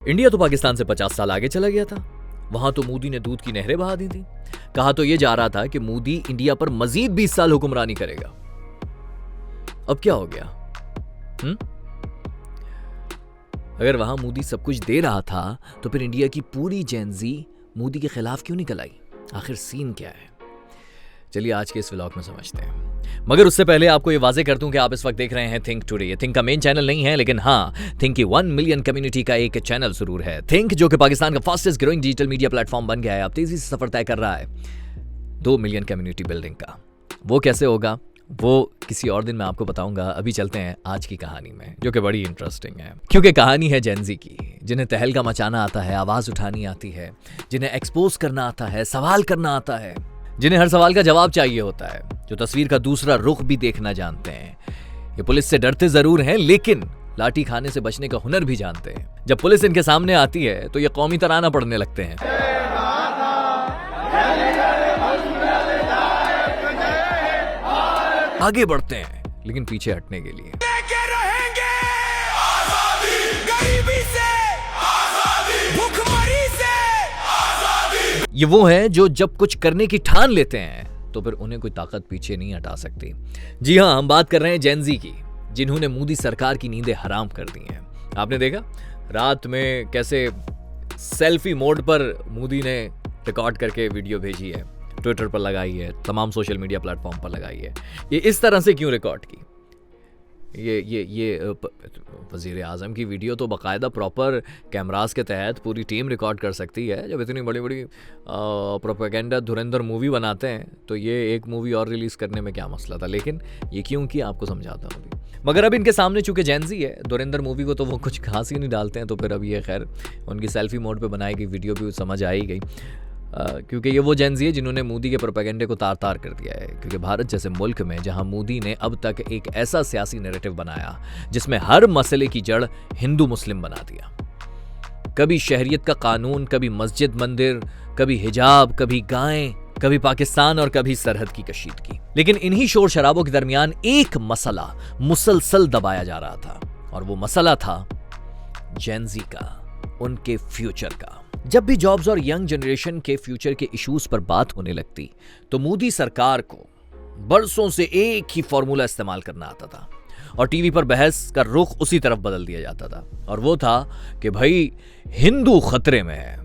India तो पाकिस्तान से 50 साल आगे चला गया था। वहां तो मोदी ने दूध की नहरें बहा दी थी। कहा तो यह जा रहा था कि मोदी इंडिया पर मजीद 20 साल हुक्मरानी करेगा। अब क्या हो गया? अगर वहां मोदी सब कुछ दे रहा था तो फिर इंडिया की पूरी जेनजी मोदी के खिलाफ क्यों निकल आई? आखिर सीन क्या है? चलिए आज के इस व्लॉग में समझते हैं। मगर उससे पहले आपको ये वाजे कर दूं कि आप इस वक्त देख रहे हैं थिंक टुडे। ये थिंक का मेन चैनल नहीं है, लेकिन हाँ, थिंक की 1 मिलियन कम्युनिटी का एक चैनल जरूर है। थिंक जो कि पाकिस्तान का fastest growing digital media platform बन गया है, अब तेजी से सफर तय कर रहा है 2 मिलियन कम्युनिटी बिल्डिंग का। वो कैसे होगा वो किसी और दिन मैं आपको बताऊंगा। अभी चलते हैं आज की कहानी में, जो कि बड़ी इंटरेस्टिंग है, क्योंकि कहानी है जेनजी की, जिन्हें तहलका मचाना आता है, आवाज उठानी आती है, जिन्हें एक्सपोज करना आता है, सवाल करना आता है, जिन्हें हर सवाल का जवाब चाहिए होता है, जो तस्वीर का दूसरा रुख भी देखना जानते हैं। ये पुलिस से डरते जरूर हैं, लेकिन लाठी खाने से बचने का हुनर भी जानते हैं। जब पुलिस इनके सामने आती है तो ये कौमी तराना पढ़ने लगते हैं। आगे बढ़ते हैं, लेकिन पीछे हटने के लिए। ये वो हैं जो जब कुछ करने की ठान लेते हैं तो फिर उन्हें कोई ताकत पीछे नहीं हटा सकती। जी हां, हम बात कर रहे हैं जेनजी की, जिन्होंने मोदी सरकार की नींदें हराम कर दी हैं। आपने देखा रात में कैसे सेल्फी मोड पर मोदी ने रिकॉर्ड करके वीडियो भेजी है, ट्विटर पर लगाई है, तमाम सोशल मीडिया प्लेटफॉर्म पर लगाई है। ये इस तरह से क्यों रिकॉर्ड की? ये वज़ीर आज़म की वीडियो तो बाकायदा प्रॉपर कैमरास के तहत पूरी टीम रिकॉर्ड कर सकती है। जब इतनी बड़ी बड़ी प्रोपेगेंडा धुरंधर मूवी बनाते हैं तो ये एक मूवी और रिलीज़ करने में क्या मसला था? लेकिन ये क्यों कि आपको समझाता हूँ अभी। मगर अब इनके सामने चूंकि जेनजी है, धुरंधर मूवी को तो वो कुछ खास ही नहीं डालते हैं, तो फिर अब ये खैर उनकी सेल्फी मोड पर बनाई गई वीडियो भी समझ आ ही गई, क्योंकि ये वो जेनजी है जिन्होंने मोदी के प्रोपेगेंडे को तार तार कर दिया है। क्योंकि भारत जैसे मुल्क में जहां मोदी ने अब तक एक ऐसा सियासी नैरेटिव बनाया जिसमें हर मसले की जड़ हिंदू मुस्लिम बना दिया, कभी शहरियत का कानून, कभी मस्जिद मंदिर, कभी हिजाब, कभी गायें, कभी पाकिस्तान और कभी सरहद की कशीदगी। लेकिन इन्हीं शोर शराबों के दरमियान एक मसला मुसलसल दबाया जा रहा था, और वो मसला था जेनजी का, उनके फ्यूचर का। जब भी जॉब्स और यंग जनरेशन के फ्यूचर के इश्यूज पर बात होने लगती तो मोदी सरकार को बरसों से एक ही फॉर्मूला इस्तेमाल करना आता था, और टीवी पर बहस का रुख उसी तरफ बदल दिया जाता था, और वो था कि भाई हिंदू खतरे में है,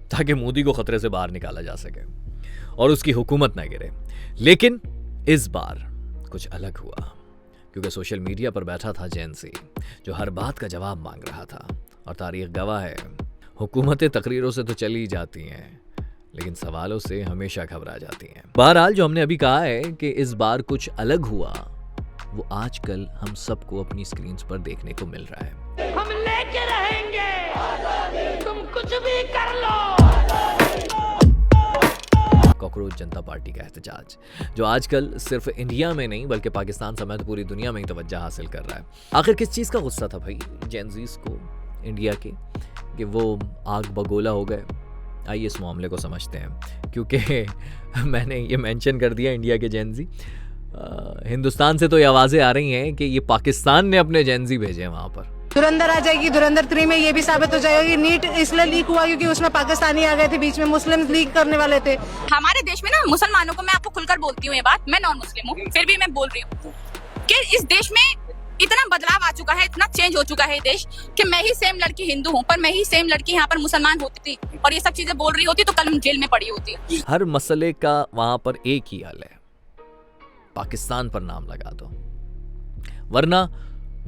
ताकि मोदी को खतरे से बाहर निकाला जा सके और उसकी हुकूमत ना गिरे। लेकिन इस बार कुछ अलग हुआ, क्योंकि सोशल मीडिया पर बैठा था जेनजी जो हर बात का जवाब मांग रहा था, और तारीख गवाह है, हुकूमतें तकरीरों से तो चली जाती हैं, लेकिन सवालों से हमेशा घबरा जाती हैं। बहरहाल जो हमने अभी कहा है कि इस बार कुछ अलग हुआ, वो आजकल हम सबको अपनी स्क्रीन्स पर देखने को मिल रहा है। हम लेके रहेंगे, तुम कुछ भी कर लो। कॉकरोच जनता पार्टी का एहतजाज, जो आजकल सिर्फ इंडिया में नहीं बल्कि पाकिस्तान समेत पूरी दुनिया में ही तवज्जो हासिल कर रहा है। आखिर किस चीज का गुस्सा था भाई जेनजीज को इंडिया के, कि वो आग बगोला हो गए? आइए इस मामले को समझते हैं, क्योंकि मैंने ये मेंशन कर दिया इंडिया के जेनजी। हिंदुस्तान से तो ये आवाज़ें आ रही हैं कि ये पाकिस्तान ने अपने जेनजी भेजे वहाँ पर। धुरंधर आ जाएगी, धुरंधर 3 में ये भी साबित हो जाएगा कि नीट इसलिए लीक हुआ क्योंकि उसमें पाकिस्तानी आ गए थे बीच में, मुस्लिम लीक करने वाले थे। हमारे देश में ना मुसलमानों को, मैं आपको खुलकर बोलती हूँ ये बात, मैं नॉन मुस्लिम हूँ फिर भी मैं बोल रही हूँ कि इस देश में इतना बदलाव आ चुका है, इतना चेंज हो चुका है देश, कि मैं ही सेम लड़की हिंदू हूँ पर मैं ही सेम लड़की यहाँ पर मुसलमान होती और ये सब चीजें बोल रही होती तो कल जेल में पड़ी होती। हर मसले का वहां पर एक ही हल है, पाकिस्तान पर नाम लगा दो, वरना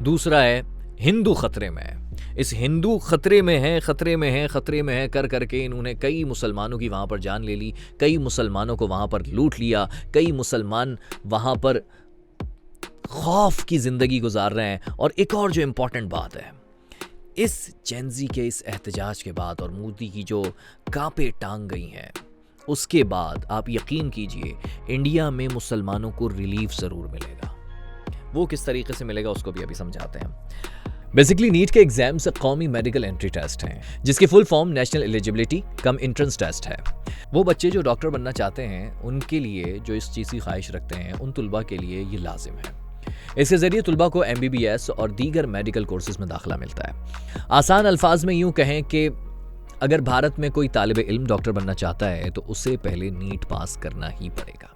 दूसरा है हिंदू खतरे में है। इस हिंदू खतरे में है, खतरे में है, खतरे में है कर करके इन्होंने कई मुसलमानों की वहां पर जान ले ली, कई मुसलमानों को वहां पर लूट लिया, कई मुसलमान वहां पर खौफ की जिंदगी गुजार रहे हैं। और एक और जो इंपॉर्टेंट बात है, इस जेनजी के इस एहतजाज के बाद और मोदी की जो कांपे टांग गई हैं, उसके बाद आप यकीन कीजिए इंडिया में मुसलमानों को रिलीफ जरूर मिलेगा। वो किस तरीके से मिलेगा उसको भी अभी समझाते हैं। बेसिकली नीट के एग्जाम से कौमी मेडिकल एंट्री टेस्ट हैं, जिसकी full form national eligibility cum entrance test है। वो बच्चे जो डॉक्टर बनना चाहते हैं, उनके लिए, जो इस चीज़ की ख्वाहिश रखते हैं, उन तुलबा के लिए ये लाजिम है। इसके जरिए तुलबा को MBBS और दीगर मेडिकल कोर्सेज में दाखिला मिलता है। आसान अल्फाज में यूं कहें कि अगर भारत में कोई तालिब इल्म डॉक्टर बनना चाहता है तो उसे पहले नीट पास करना ही पड़ेगा।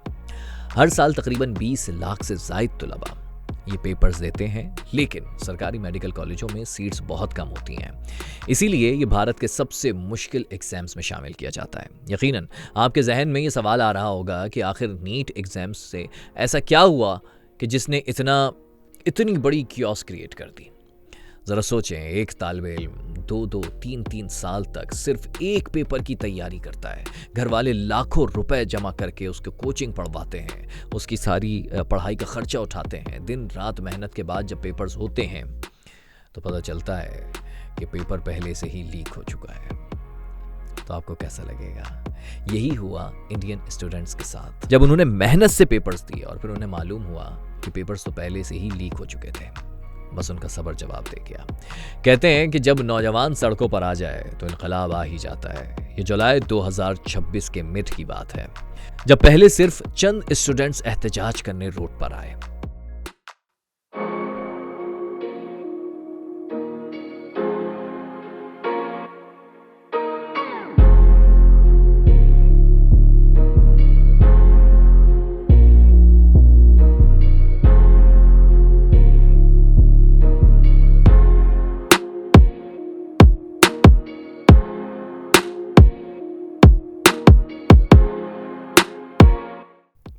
हर साल तकरीबन 20 लाख से ज़ायद तुलबा ये पेपर्स देते हैं, लेकिन सरकारी मेडिकल कॉलेजों में सीट्स बहुत कम होती हैं। इसीलिए ये भारत के सबसे मुश्किल एग्जाम्स में शामिल किया जाता है। यकीनन आपके जहन में ये सवाल आ रहा होगा कि आखिर नीट एग्जाम्स से ऐसा क्या हुआ कि जिसने इतनी बड़ी कियोस क्रिएट कर दी। ज़रा सोचें, एक तालिब इल्म 2-2, 3-3 साल तक सिर्फ एक पेपर की तैयारी करता है। घर वाले लाखों रुपए जमा करके उसको कोचिंग पढ़वाते हैं, उसकी सारी पढ़ाई का खर्चा उठाते हैं। दिन रात मेहनत के बाद जब पेपर्स होते हैं तो पता चलता है कि पेपर पहले से ही लीक हो चुका है। तो आपको कैसा लगेगा? यही हुआ इंडियन स्टूडेंट्स के साथ, जब उन्होंने मेहनत से पेपर्स दिए और फिर उन्हें मालूम हुआ कि पेपर्स तो पहले से ही लीक हो चुके थे। बस उनका सब्र जवाब दे गया। कहते हैं कि जब नौजवान सड़कों पर आ जाए तो इनकलाब आ ही जाता है। ये जुलाई 2026 के मिड की बात है, जब पहले सिर्फ चंद स्टूडेंट्स एहतजाज करने रोड पर आए।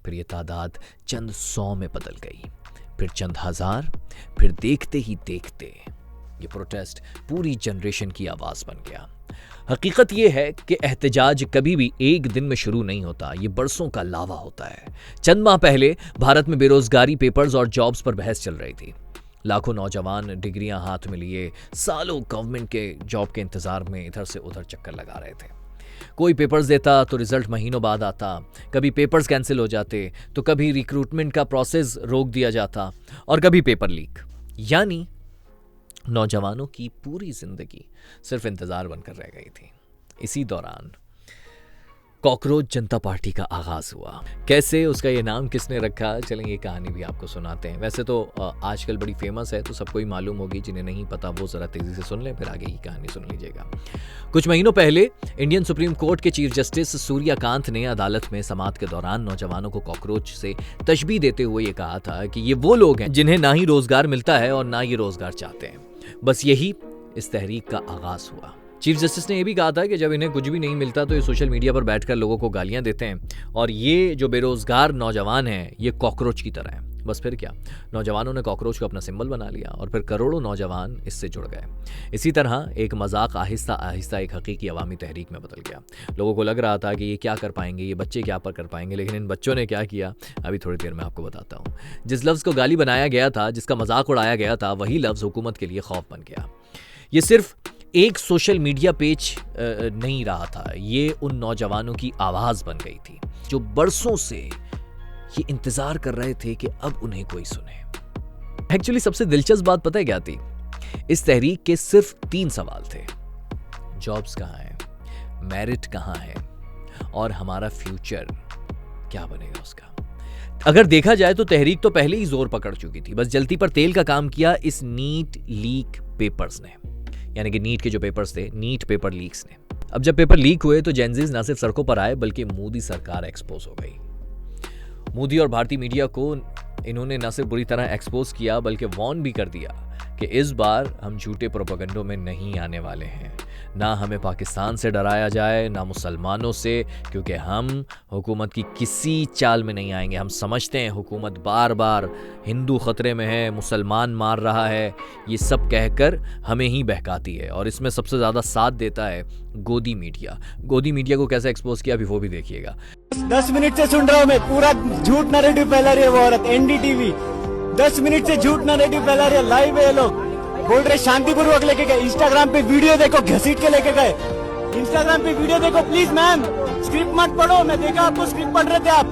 फिर ये तादाद चंद 100 में बदल गई, फिर चंद हजार, फिर देखते ही देखते ये प्रोटेस्ट पूरी जनरेशन की आवाज बन गया। हकीकत ये है कि एहतजाज कभी भी एक दिन में शुरू नहीं होता, ये बरसों का लावा होता है। चंद माह पहले भारत में बेरोजगारी पेपर्स और जॉब्स पर बहस चल रही थी। लाखों नौजवान डिग्रियां हाथ में लिए सालों गवर्नमेंट के जॉब के इंतजार में इधर से उधर चक्कर लगा रहे थे। कोई पेपर्स देता तो रिजल्ट महीनों बाद आता, कभी पेपर्स कैंसिल हो जाते तो कभी रिक्रूटमेंट का प्रोसेस रोक दिया जाता और कभी पेपर लीक। यानी नौजवानों की पूरी जिंदगी सिर्फ इंतजार बनकर रह गई थी। इसी दौरान कॉकरोच जनता पार्टी का आगाज हुआ। कैसे, उसका ये नाम किसने रखा, चलें ये कहानी भी आपको सुनाते हैं। वैसे तो आजकल बड़ी फेमस है तो सबको ही मालूम होगी, जिन्हें नहीं पता वो जरा तेजी से सुन लें, फिर आगे की कहानी सुन लीजिएगा। कुछ महीनों पहले इंडियन सुप्रीम कोर्ट के चीफ जस्टिस सूर्यकांत ने अदालत में समाअत के दौरान नौजवानों को कॉकरोच से तशबीह देते हुए ये कहा था कि ये वो लोग हैं जिन्हें ना ही रोजगार मिलता है और ना ये रोजगार चाहते हैं। बस यही इस तहरीक का आगाज हुआ। चीफ जस्टिस ने यह भी कहा था कि जब इन्हें कुछ भी नहीं मिलता तो ये सोशल मीडिया पर बैठकर लोगों को गालियां देते हैं और ये जो बेरोजगार नौजवान हैं ये कॉकरोच की तरह हैं। बस फिर क्या, नौजवानों ने कॉकरोच को अपना सिंबल बना लिया और फिर करोड़ों नौजवान इससे जुड़ गए। इसी तरह एक मजाक आहिस्ता आहिस्ता एक हकीकी अवामी तहरीक में बदल गया। लोगों को लग रहा था कि ये क्या कर पाएंगे, ये बच्चे क्या कर पाएंगे, लेकिन इन बच्चों ने क्या किया अभी थोड़ी देर में आपको बताता हूँ। जिस लफ्ज़ को गाली बनाया गया था, जिसका मजाक उड़ाया गया था, वही लफ्ज़ हुकूमत के लिए खौफ बन गया। ये सिर्फ एक सोशल मीडिया पेज नहीं रहा था, ये उन नौजवानों की आवाज़ बन गई थी जो बरसों से ये इंतज़ार कर रहे थे कि अब उन्हें कोई सुने। एक्चुअली सबसे दिलचस्प बात पता है क्या थी? इस तहरीक के सिर्फ 3 सवाल थे। जॉब्स कहाँ हैं, मेरिट कहाँ है और हमारा फ्यूचर क्या बनेगा उसका। अगर देखा जाए तो तहरीक तो पहले ही जोर पकड़ चुकी थी, बस जल्दी पर तेल का काम किया इस नीट लीक पेपर्स ने, यानी कि नीट के जो पेपर्स थे, नीट पेपर लीक्स ने। अब जब पेपर लीक हुए तो जेनजीज ना सिर्फ सड़कों पर आए बल्कि मोदी सरकार एक्सपोज हो गई। मोदी और भारतीय मीडिया को इन्होंने न सिर्फ बुरी तरह एक्सपोज किया बल्कि वार्न भी कर दिया कि इस बार हम झूठे प्रोपेगेंडों में नहीं आने वाले हैं। ना हमें पाकिस्तान से डराया जाए, ना मुसलमानों से, क्योंकि हम हुकूमत की किसी चाल में नहीं आएंगे। हम समझते हैं हुकूमत बार बार हिंदू खतरे में है, मुसलमान मार रहा है, ये सब कहकर हमें ही बहकाती है। और इसमें सबसे ज़्यादा साथ देता है गोदी मीडिया। गोदी मीडिया को कैसे एक्सपोज किया अभी वो भी देखिएगा। 10 मिनट से सुन रहा हूँ मैं, पूरा झूठ नैरेटिव फैला रही है वो औरत। एनडीटीवी 10 मिनट से झूठ नैरेटिव फैला रही है, लाइव है ये लोग। बोल रहे शांतिपूर्वक लेके गए, इंस्टाग्राम पे वीडियो देखो, घसीट के लेके गए। इंस्टाग्राम पे वीडियो देखो प्लीज मैम, स्क्रिप्ट मत पढ़ो। मैं देखा आपको स्क्रिप्ट पढ़ रहे थे आप।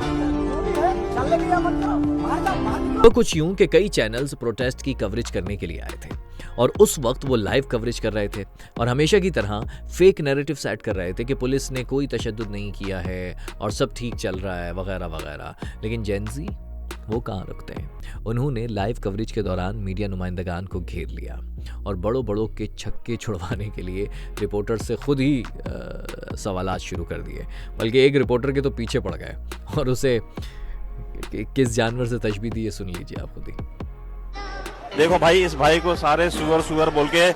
तो कुछ यूं कि कई चैनल्स प्रोटेस्ट की कवरेज करने के लिए आए थे और उस वक्त वो लाइव कवरेज कर रहे थे और हमेशा की तरह फेक नैरेटिव सेट कर रहे थे कि पुलिस ने कोई तशद्दुद नहीं किया है और सब ठीक चल रहा है वगैरह वगैरह। लेकिन जेनजी वो कहाँ रुकते हैं। उन्होंने लाइव कवरेज के दौरान मीडिया नुमाइंदगान को घेर लिया और बड़ों बड़ों के छक्के छुड़वाने के लिए रिपोर्टर से खुद ही सवालात शुरू कर दिए। बल्कि एक रिपोर्टर के तो पीछे पड़ गए और उसे किस जानवर से तशबीह दी, ये सुन लीजिए आप खुद ही। देखो भाई, इस भाई को सारे सुअर बोल के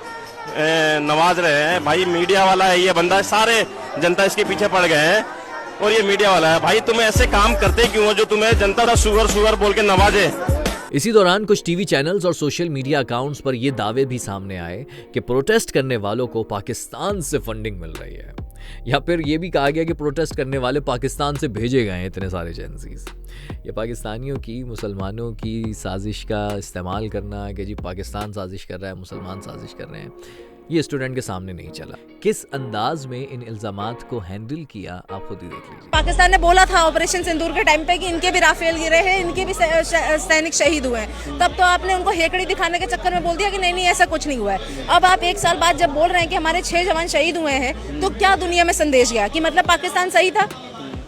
नवाज रहे हैं। भाई मीडिया वाला है ये बंदा, सारे जनता इसके पीछे पड़ गए हैं और ये मीडिया वाला है। भाई तुम ऐसे काम करते क्यों हो जो तुम्हें जनता का सुअर बोल के नवाजे। इसी दौरान कुछ टीवी चैनल्स और सोशल मीडिया अकाउंट्स पर ये दावे भी सामने आए कि प्रोटेस्ट करने वालों को पाकिस्तान से फंडिंग मिल रही है, या फिर ये भी कहा गया कि प्रोटेस्ट करने वाले पाकिस्तान से भेजे गए हैं इतने सारे एजेंसीज। ये पाकिस्तानियों की मुसलमानों की साजिश का इस्तेमाल करना कि जी पाकिस्तान साजिश कर रहा है, मुसलमान साजिश कर रहे हैं, ये स्टूडेंट के सामने नहीं चला। किस अंदाज में इन इल्जामात को हैंडल किया आप खुद ही देख लीजिए। पाकिस्तान ने बोला था ऑपरेशन सिंदूर के टाइम पे कि इनके भी राफेल गिरे हैं, इनके भी सैनिक शहीद हुए हैं। तब तो आपने उनको हेकड़ी दिखाने के चक्कर में बोल दिया कि नहीं ऐसा कुछ नहीं हुआ है। अब आप 1 साल बाद जब बोल रहे हैं कि हमारे 6 जवान शहीद हुए हैं, तो क्या दुनिया में संदेश गया कि मतलब पाकिस्तान सही था?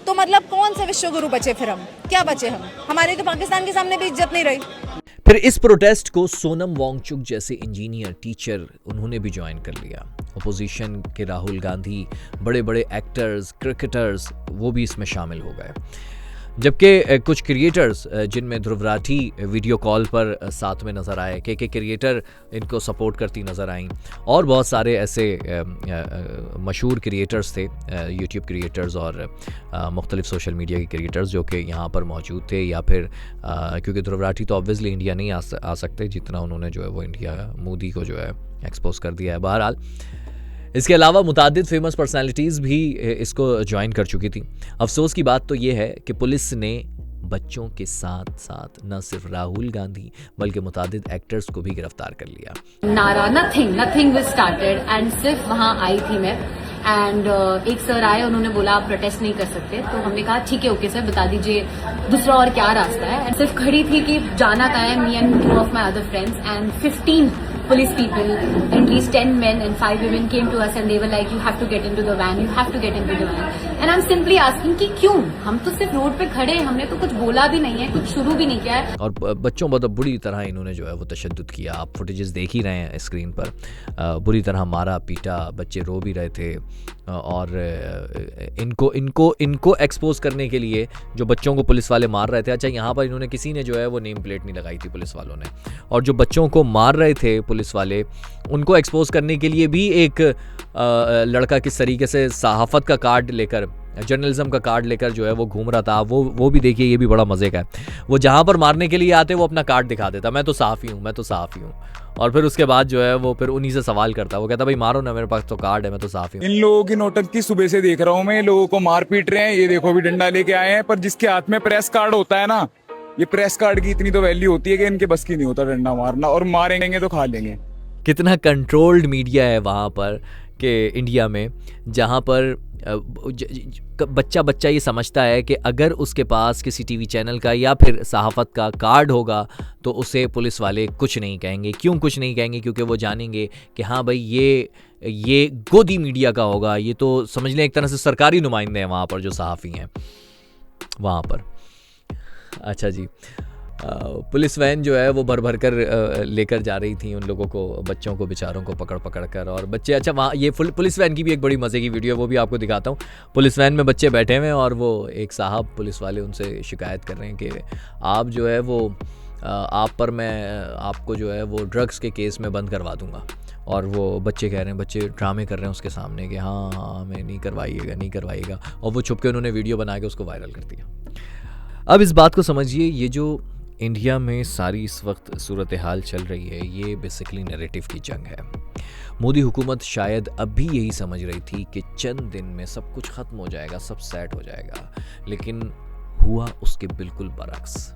तो मतलब कौन से विश्वगुरु बचे फिर हम? क्या बचे हम? हमारी तो पाकिस्तान के सामने भी इज्जत नहीं रही। फिर इस प्रोटेस्ट को सोनम वांगचुक जैसे इंजीनियर, टीचर, उन्होंने भी ज्वाइन कर लिया। अपोजिशन के राहुल गांधी, बड़े बड़े एक्टर्स, क्रिकेटर्स, वो भी इसमें शामिल हो गए। जबकि कुछ क्रिएटर्स, जिनमें ध्रुव राठी वीडियो कॉल पर साथ में नज़र आए, के क्रिएटर इनको सपोर्ट करती नज़र आईं, और बहुत सारे ऐसे मशहूर क्रिएटर्स थे, यूट्यूब क्रिएटर्स और मुख्तलिफ सोशल मीडिया के क्रिएटर्स जो कि यहाँ पर मौजूद थे। या फिर क्योंकि ध्रुव राठी तो ऑब्वियसली इंडिया नहीं आ सकते, जितना उन्होंने जो है वो इंडिया मोदी को जो है एक्सपोज कर दिया है। बहरहाल इसके अलावा मुतादिद फेमस पर्सनालिटीज़ भी इसको ज्वाइन कर चुकी थी। अफसोस की बात तो ये है कि पुलिस ने बच्चों के साथ साथ न सिर्फ राहुल गांधी बल्कि मुतादिद एक्टर्स को भी गिरफ्तार कर लिया। नारा नथिंग विज स्टार्टेड एंड सिर्फ वहां आई थी मैं एंड एक सर आए, उन्होंने बोला आप प्रोटेस्ट नहीं कर सकते, तो हमने कहा ठीक है ओके सर, बता दीजिए दूसरा और क्या रास्ता है। एंड सिर्फ खड़ी थी कि जाना कहाँ है, me and 2 of my other friends and 15 police people, at least 10 men and 5 women came to us and they were like you have to get into the van, you have to get into the van, and I'm simply asking कि क्यों? हम तो सिर्फ road पे खड़े हैं, हमने तो कुछ बोला भी नहीं है, कुछ शुरू भी नहीं किया है। और बच्चों पर बुरी तरह इन्होंने जो है वो तशद्दुद किया। आप फुटेजेस देख ही रहे हैं स्क्रीन पर, बुरी तरह मारा पीटा, बच्चे रो भी रहे थे। और इनको एक्सपोज करने के लिए जो बच्चों को पुलिस वाले मार रहे थे, अच्छा यहाँ पर इन्होंने किसी ने जो है वो नेम प्लेट नहीं लगाई थी पुलिस वालों ने, और जो बच्चों को मार रहे थे पुलिस वाले, उनको एक्सपोज करने के लिए भी एक लड़का किस तरीके से सहाफ़त का कार्ड लेकर, जर्नलिज्म का कार्ड लेकर जो है वो घूम रहा था। वो भी देखिए, ये भी बड़ा मज़े का है। वो जहाँ पर मारने के लिए आते वो अपना कार्ड दिखा देता, मैं तो सहाफ़ी हूँ, और फिर उसके बाद जो है वो फिर उन्हीं से सवाल करता, वो कहता भाई मारो ना, मेरे पास तो कार्ड है, मैं तो सहाफ़ी हूँ। इन लोगों की नौटंकी सुबह से देख रहा हूँ मैं, लोगों को मार पीट रहे हैं, ये देखो भी डंडा लेके आए हैं, पर जिसके हाथ में प्रेस कार्ड होता है ना, ये प्रेस कार्ड की इतनी तो वैल्यू होती है कि इनके बस की नहीं होता डंडा मारना, और मारेंगे तो खा लेंगे। कितना कंट्रोल्ड मीडिया है वहाँ पर कि इंडिया में, जहाँ पर बच्चा ये समझता है कि अगर उसके पास किसी टीवी चैनल का या फिर सहाफ़त का कार्ड होगा तो उसे पुलिस वाले कुछ नहीं कहेंगे। क्यों कुछ नहीं कहेंगे? क्योंकि वो जानेंगे कि हाँ भाई ये गोदी मीडिया का होगा, ये तो समझ लें एक तरह से सरकारी नुमाइंदे हैं वहाँ पर जो सहाफ़ी हैं वहाँ पर। अच्छा जी, पुलिस वैन जो है वो भर कर लेकर जा रही थी उन लोगों को, बच्चों को बेचारों को पकड़ कर, और बच्चे, अच्छा वहाँ ये पुलिस वैन की भी एक बड़ी मज़े की वीडियो है, वो भी आपको दिखाता हूँ। पुलिस वैन में बच्चे बैठे हुए हैं और वो एक साहब पुलिस वाले उनसे शिकायत कर रहे हैं कि आप जो है वो आप पर मैं आपको जो है वो ड्रग्स के केस में बंद करवा दूँगा। और वो बच्चे कह रहे हैं, बच्चे ड्रामे कर रहे हैं उसके सामने कि हाँ मैं नहीं करवाइएगा, और वो छुप के उन्होंने वीडियो बना के उसको वायरल कर दिया। अब इस बात को समझिए, ये जो इंडिया में सारी इस वक्त सूरत हाल चल रही है, ये बेसिकली नैरेटिव की जंग है। मोदी हुकूमत शायद अब भी यही समझ रही थी कि चंद दिन में सब कुछ ख़त्म हो जाएगा, सब सेट हो जाएगा, लेकिन हुआ उसके बिल्कुल बरक्स,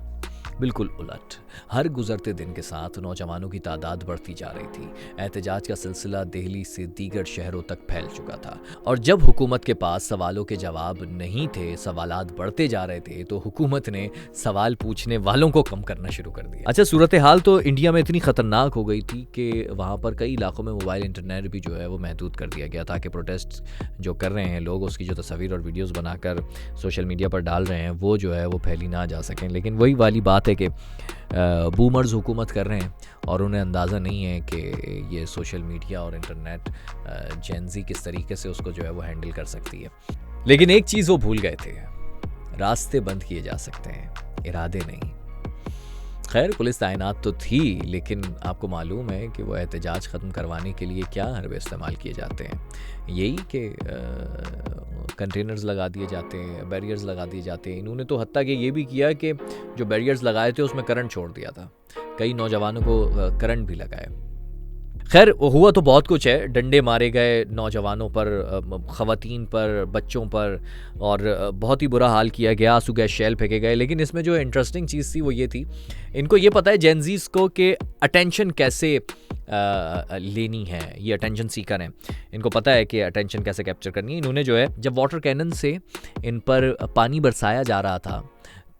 बिल्कुल उलट। हर गुजरते दिन के साथ नौजवानों की तादाद बढ़ती जा रही थी। एहतजाज का सिलसिला दिल्ली से दीगर शहरों तक फैल चुका था, और जब हुकूमत के पास सवालों के जवाब नहीं थे, सवालात बढ़ते जा रहे थे, तो हुकूमत ने सवाल पूछने वालों को कम करना शुरू कर दिया। अच्छा, सूरत हाल तो इंडिया में इतनी ख़तरनाक हो गई थी कि वहाँ पर कई इलाकों में मोबाइल इंटरनेट भी जो है वो महदूद कर दिया गया, ताकि प्रोटेस्ट जो कर रहे हैं लोग, उसकी जो तस्वीर और वीडियोज़ बनाकर सोशल मीडिया पर डाल रहे हैं, वो जो है वो फैली ना जा सकें। लेकिन वही वाली बात बात है कि बूमर्स हुकूमत कर रहे हैं और उन्हें अंदाज़ा नहीं है कि ये सोशल मीडिया और इंटरनेट जेनजी किस तरीके से उसको जो है वो हैंडल कर सकती है। लेकिन एक चीज़ वो भूल गए थे, रास्ते बंद किए जा सकते हैं, इरादे नहीं। खैर पुलिस तैनात तो थी, लेकिन आपको मालूम है कि वो एहतजाज ख़त्म करवाने के लिए क्या हरबे इस्तेमाल किए जाते हैं। यही कि कंटेनर्स लगा दिए जाते हैं, बैरियर्स लगा दिए जाते हैं। इन्होंने तो हत्ता कि ये भी किया कि जो बैरियर्स लगाए थे उसमें करंट छोड़ दिया था, कई नौजवानों को करंट भी लगाए। खैर हुआ तो बहुत कुछ है, डंडे मारे गए नौजवानों पर, ख़वातीन पर, बच्चों पर, और बहुत ही बुरा हाल किया गया, आंसू गैस शेल फेंके गए। लेकिन इसमें जो इंटरेस्टिंग चीज़ थी वो ये थी, इनको ये पता है जेनजीज़ को कि अटेंशन कैसे लेनी है, ये अटेंशन सीकर हैं, इनको पता है कि अटेंशन कैसे कैप्चर करनी है। इन्होंने जो है जब वाटर कैनन से इन पर पानी बरसाया जा रहा था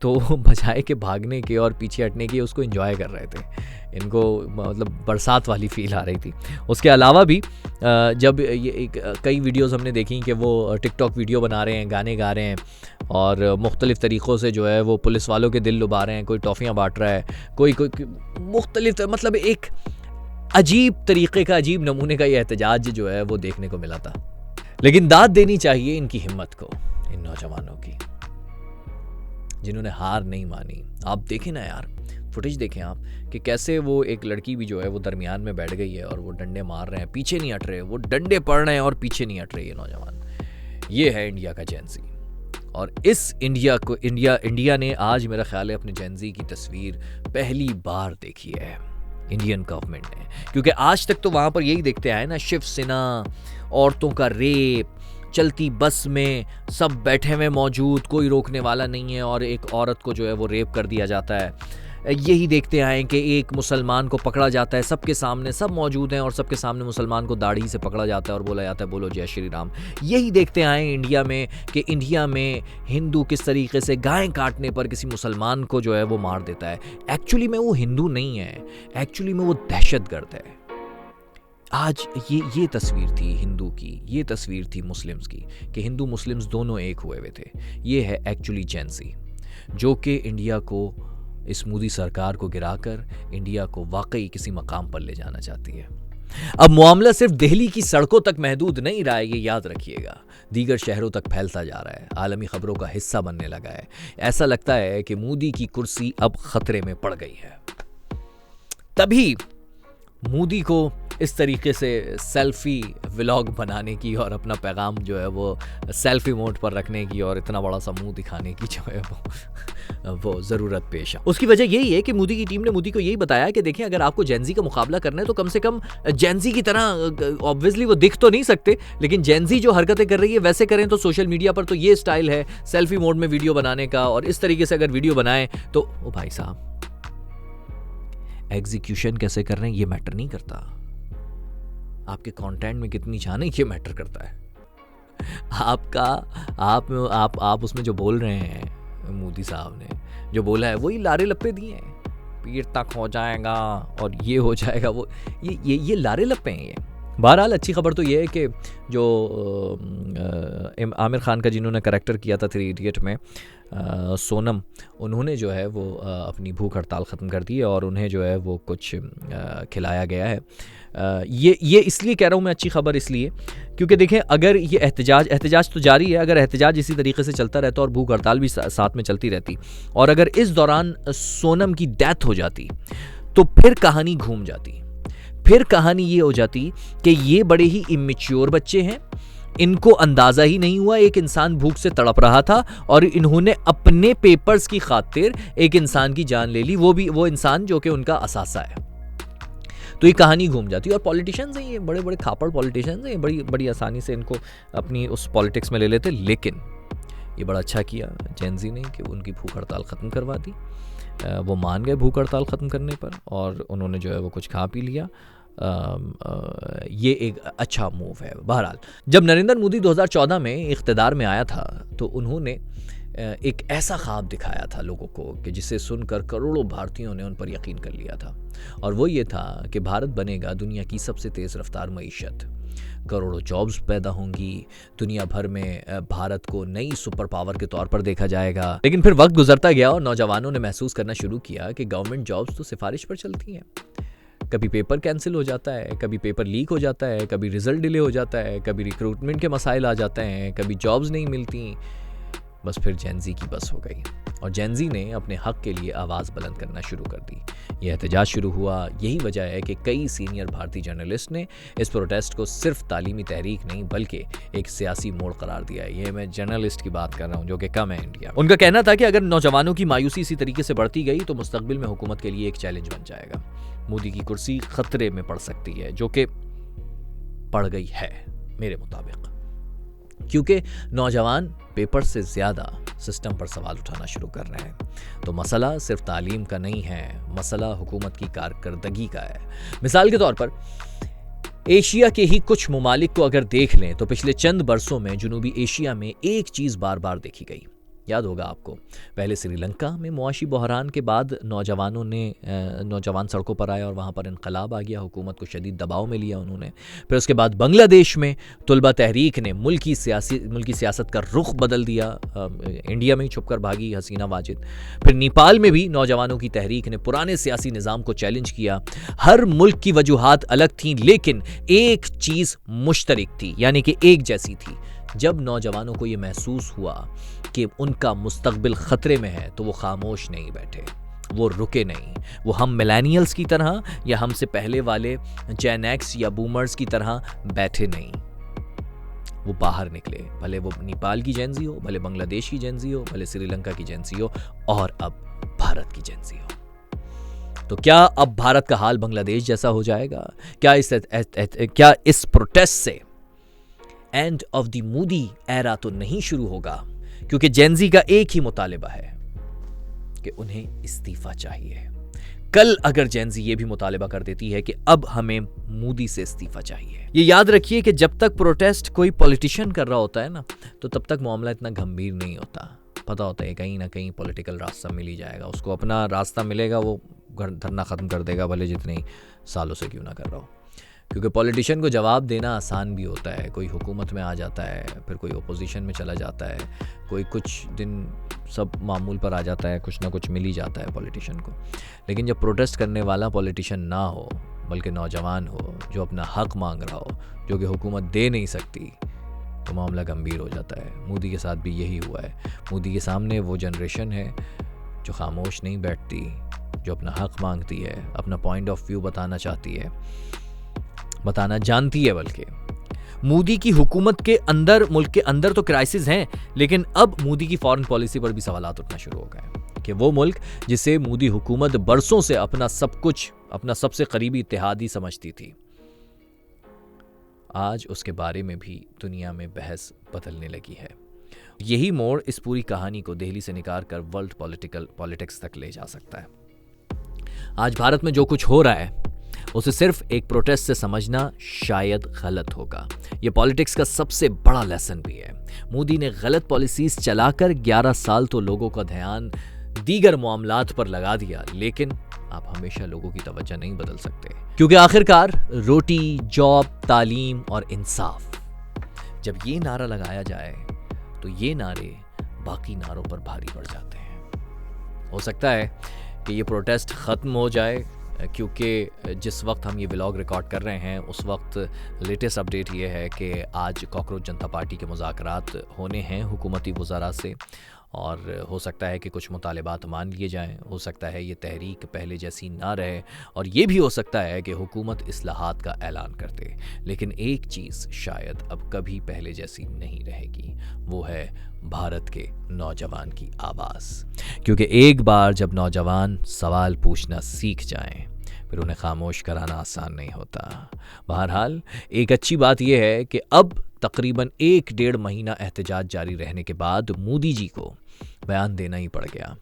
तो बजाय के भागने के और पीछे हटने के उसको एंजॉय कर रहे थे। इनको मतलब बरसात वाली फील आ रही थी। उसके अलावा भी जब ये कई वीडियोस हमने देखी कि वो टिकटॉक वीडियो बना रहे हैं, गाने गा रहे हैं और मुख्तलिफ़ तरीक़ों से जो है वो पुलिस वालों के दिल लुभा रहे हैं। कोई टॉफ़ियाँ बांट रहा है, कोई मुख्तलिफ, मतलब एक अजीब तरीक़े का, अजीब नमूने का ये एहतजाज जो है वो देखने को मिला था। लेकिन दाद देनी चाहिए इनकी हिम्मत को, इन नौजवानों की जिन्होंने हार नहीं मानी। आप देखें ना यार, फुटेज देखें आप कि कैसे वो एक लड़की भी जो है वो दरमियान में बैठ गई है और वो डंडे मार रहे हैं, पीछे नहीं हट रहे, वो डंडे पड़ रहे हैं और पीछे नहीं हट रहे ये नौजवान। ये है इंडिया का जेनजी। और इस इंडिया ने आज मेरा ख्याल है अपने जेनजी की तस्वीर पहली बार देखी है इंडियन गवर्नमेंट ने, क्योंकि आज तक तो वहाँ पर यही देखते आए ना, शिवसेना, औरतों का रेप, चलती बस में सब बैठे हुए मौजूद, कोई रोकने वाला नहीं है और एक औरत को जो है वो रेप कर दिया जाता है। यही देखते आए कि एक मुसलमान को पकड़ा जाता है, सबके सामने सब मौजूद हैं और सबके सामने मुसलमान को दाढ़ी से पकड़ा जाता है और बोला जाता है बोलो जय श्री राम। यही देखते आए इंडिया में कि इंडिया में हिंदू किस तरीके से गाय काटने पर किसी मुसलमान को जो है वो मार देता है। एक्चुअली में वो हिंदू नहीं है, एक्चुअली में वो दहशतगर्द है। आज ये तस्वीर थी हिंदू की, ये तस्वीर थी मुस्लिम्स की, कि हिंदू मुस्लिम्स दोनों एक हुए हुए थे। ये है एक्चुअली जेनजी, जो कि इंडिया को, इस मोदी सरकार को गिराकर इंडिया को वाकई किसी मकाम पर ले जाना चाहती है। अब मामला सिर्फ दिल्ली की सड़कों तक महदूद नहीं रहा है, ये याद रखिएगा, दीगर शहरों तक फैलता जा रहा है, आलमी खबरों का हिस्सा बनने लगा है। ऐसा लगता है कि मोदी की कुर्सी अब खतरे में पड़ गई है। तभी मोदी को इस तरीके से सेल्फी व्लॉग बनाने की और अपना पैगाम जो है वो सेल्फी मोड पर रखने की और इतना बड़ा सा मुंह दिखाने की जो है वो ज़रूरत पेश है। उसकी वजह यही है कि मोदी की टीम ने मोदी को यही बताया कि देखिए, अगर आपको जेनजी का मुकाबला करना है तो कम से कम जेनजी की तरह, ऑब्वियसली वो दिख तो नहीं सकते, लेकिन जेनजी जो हरकतें कर रही है वैसे करें। तो सोशल मीडिया पर तो ये स्टाइल है सेल्फी मोड में वीडियो बनाने का, और इस तरीके से अगर वीडियो बनाएं तो ओ भाई साहब, एग्जीक्यूशन कैसे कर रहे हैं ये मैटर नहीं करता, आपके कंटेंट में कितनी जान है ये मैटर करता है। आप उसमें जो बोल रहे हैं, मोदी साहब ने जो बोला है वही लारे लप्पे दिए हैं, पीर तक हो जाएगा और ये हो जाएगा, वो ये लारे लप्पे हैं ये। बहरहाल अच्छी खबर तो ये है कि जो आमिर खान का जिन्होंने करैक्टर किया था 3 इडियट में, सोनम, उन्होंने जो है वो अपनी भूख हड़ताल ख़त्म कर दी है और उन्हें जो है वो कुछ खिलाया गया है। ये इसलिए कह रहा हूँ मैं अच्छी खबर, इसलिए क्योंकि देखें, अगर ये एहतजाज तो जारी है, अगर एहतजाज इसी तरीके से चलता रहता और भूख हड़ताल भी साथ में चलती रहती, और अगर इस दौरान सोनम की डेथ हो जाती तो फिर कहानी घूम जाती। फिर कहानी ये हो जाती कि ये बड़े ही इमेच्योर बच्चे हैं, इनको अंदाज़ा ही नहीं हुआ एक इंसान भूख से तड़प रहा था और इन्होंने अपने पेपर्स की खातिर एक इंसान की जान ले ली, वो इंसान जो कि उनका असासा है। तो ये कहानी घूम जाती है। और पॉलिटिशियंस हैं, ये बड़े बड़े खापड़ पॉलिटिशियंस हैं, बड़ी आसानी से इनको अपनी उस पॉलिटिक्स में ले लेते। लेकिन ये बड़ा अच्छा किया जेनजी ने कि उनकी भूख हड़ताल ख़त्म करवा दी। वो मान गए भूख हड़ताल ख़त्म करने पर और उन्होंने जो है वो कुछ खा पी लिया। ये एक अच्छा मूव है। बहरहाल, जब नरेंद्र मोदी 2014 में इख्तिदार में आया था तो उन्होंने एक ऐसा ख्वाब दिखाया था लोगों को कि जिसे सुनकर करोड़ों भारतीयों ने उन पर यकीन कर लिया था, और वो ये था कि भारत बनेगा दुनिया की सबसे तेज़ रफ्तार मईशत, करोड़ों जॉब्स पैदा होंगी, दुनिया भर में भारत को नई सुपर पावर के तौर पर देखा जाएगा। लेकिन फिर वक्त गुजरता गया और नौजवानों ने महसूस करना शुरू किया कि गवर्नमेंट जॉब्स तो सिफारिश पर चलती हैं। कभी पेपर कैंसिल हो जाता है, कभी पेपर लीक हो जाता है, कभी रिजल्ट डिले हो जाता है, कभी रिक्रूटमेंट के मसाइल आ जाते हैं, कभी जॉब्स नहीं मिलती। बस फिर जेनजी की बस हो गई और जेनजी ने अपने हक के लिए आवाज़ बुलंद करना शुरू कर दी। यह एहतजाज शुरू हुआ। यही वजह है कि कई सीनियर भारतीय जर्नलिस्ट ने इस प्रोटेस्ट को सिर्फ तालीमी तहरीक नहीं बल्कि एक सियासी मोड़ करार दिया है। ये मैं जर्नलिस्ट की बात कर रहा हूँ जो कि कम है इंडिया। उनका कहना था कि अगर नौजवानों की मायूसी इसी तरीके से बढ़ती गई तो मुस्तकबिल में हुकूमत के लिए एक चैलेंज बन जाएगा। मोदी की कुर्सी खतरे में पड़ सकती है, जो कि पड़ गई है मेरे मुताबिक, क्योंकि नौजवान पेपर से ज़्यादा सिस्टम पर सवाल उठाना शुरू कर रहे हैं। तो मसला सिर्फ तालीम का नहीं है, मसला हुकूमत की कारकर्दगी का है। मिसाल के तौर पर एशिया के ही कुछ ममालिक को अगर देख लें तो पिछले चंद बरसों में जनूबी एशिया में एक चीज़ बार बार देखी गई। याद होगा आपको, पहले श्रीलंका में मुआशी बहरान के बाद नौजवान सड़कों पर आए और वहाँ पर इनकलाब आ गया, हुकूमत को शदीद दबाव में लिया उन्होंने। फिर उसके बाद बांग्लादेश में तुलबा तहरीक ने मुल्की सियासत का रुख बदल दिया, इंडिया में ही छुपकर भागी हसीना वाजिद। फिर नेपाल में भी नौजवानों की तहरीक ने पुराने सियासी निज़ाम को चैलेंज किया। हर मुल्क की वजूहात अलग थीं, लेकिन एक चीज़ मुश्तरक थी, यानी कि एक जैसी थी। जब नौजवानों को ये महसूस हुआ कि उनका मुस्तकबिल ख़तरे में है तो वो खामोश नहीं बैठे, वो रुके नहीं। वो हम मिलेनियल्स की तरह या हमसे पहले वाले जेन एक्स या बूमर्स की तरह बैठे नहीं, वो बाहर निकले। भले वो नेपाल की जेनजी हो, भले बांग्लादेश की जेनजी हो, भले श्रीलंका की जेनजी हो, और अब भारत की जेनजी हो। तो क्या अब भारत का हाल बांग्लादेश जैसा हो जाएगा? क्या इस प्रोटेस्ट से end of the Modi era तो नहीं शुरू होगा? क्योंकि जेनजी का एक ही मुतालिबा है कि उन्हें इस्तीफा चाहिए। कल अगर जेनजी ये भी मुतालिबा कर देती है कि अब हमें मोदी से इस्तीफा चाहिए। ये याद रखिए कि जब तक प्रोटेस्ट कोई पॉलिटिशियन कर रहा होता है ना, तो तब तक मामला इतना गंभीर नहीं होता। पता होता है कहीं ना कहीं पॉलिटिकल रास्ता मिल ही जाएगा, उसको अपना रास्ता मिलेगा, वो धरना ख़त्म कर देगा, भले जितने सालों से क्यों ना कर रहा हो। क्योंकि पॉलिटिशियन को जवाब देना आसान भी होता है। कोई हुकूमत में आ जाता है, फिर कोई ओपोजिशन में चला जाता है, कोई कुछ दिन सब मामूल पर आ जाता है, कुछ ना कुछ मिल ही जाता है पॉलिटिशियन को। लेकिन जब प्रोटेस्ट करने वाला पॉलिटिशियन ना हो, बल्कि नौजवान हो जो अपना हक मांग रहा हो, जो कि हुकूमत दे नहीं सकती, तो मामला गंभीर हो जाता है। मोदी के साथ भी यही हुआ है। मोदी के सामने वो जनरेशन है जो खामोश नहीं बैठती, जो अपना हक मांगती है, अपना पॉइंट ऑफ व्यू बताना चाहती है, बताना जानती है। बल्कि मोदी की हुकूमत के अंदर, मुल्क के अंदर तो क्राइसिस हैं, लेकिन अब मोदी की फॉरेन पॉलिसी पर भी सवालात उठना शुरू हो गए कि वो मुल्क जिसे मोदी हुकूमत बरसों से अपना सब कुछ, अपना सबसे करीबी इत्तेहादी समझती थी, आज उसके बारे में भी दुनिया में बहस बदलने लगी है। यही मोड़ इस पूरी कहानी को दिल्ली से निकाल कर वर्ल्ड पॉलिटिक्स तक ले जा सकता है। आज भारत में जो कुछ हो रहा है उसे सिर्फ एक प्रोटेस्ट से समझना शायद गलत होगा। ये पॉलिटिक्स का सबसे बड़ा लेसन भी है। मोदी ने गलत पॉलिसीज चलाकर 11 साल तो लोगों का ध्यान दीगर मामलात पर लगा दिया, लेकिन आप हमेशा लोगों की तवज्जो नहीं बदल सकते, क्योंकि आखिरकार रोटी, जॉब, तालीम और इंसाफ, जब ये नारा लगाया जाए तो ये नारे बाकी नारों पर भारी पड़ जाते हैं। हो सकता है कि ये प्रोटेस्ट ख़त्म हो जाए, क्योंकि जिस वक्त हम ये व्लॉग रिकॉर्ड कर रहे हैं उस वक्त लेटेस्ट अपडेट ये है कि आज कॉकरोच जनता पार्टी के मुज़ाकरात होने हैं हुकूमती वज़रा से, और हो सकता है कि कुछ मुतालिबात मान लिए जाएं। हो सकता है ये तहरीक पहले जैसी ना रहे, और ये भी हो सकता है कि हुकूमत इस्लाहात का ऐलान कर दे। लेकिन एक चीज़ शायद अब कभी पहले जैसी नहीं रहेगी, वो है भारत के नौजवान की आवाज़। क्योंकि एक बार जब नौजवान सवाल पूछना सीख जाएं, फिर उन्हें खामोश कराना आसान नहीं होता। बहरहाल एक अच्छी बात यह है कि अब तकरीबन 1-1.5 महीना एहतजाज जारी रहने के बाद मोदी जी को बयान देना ही पड़ गया।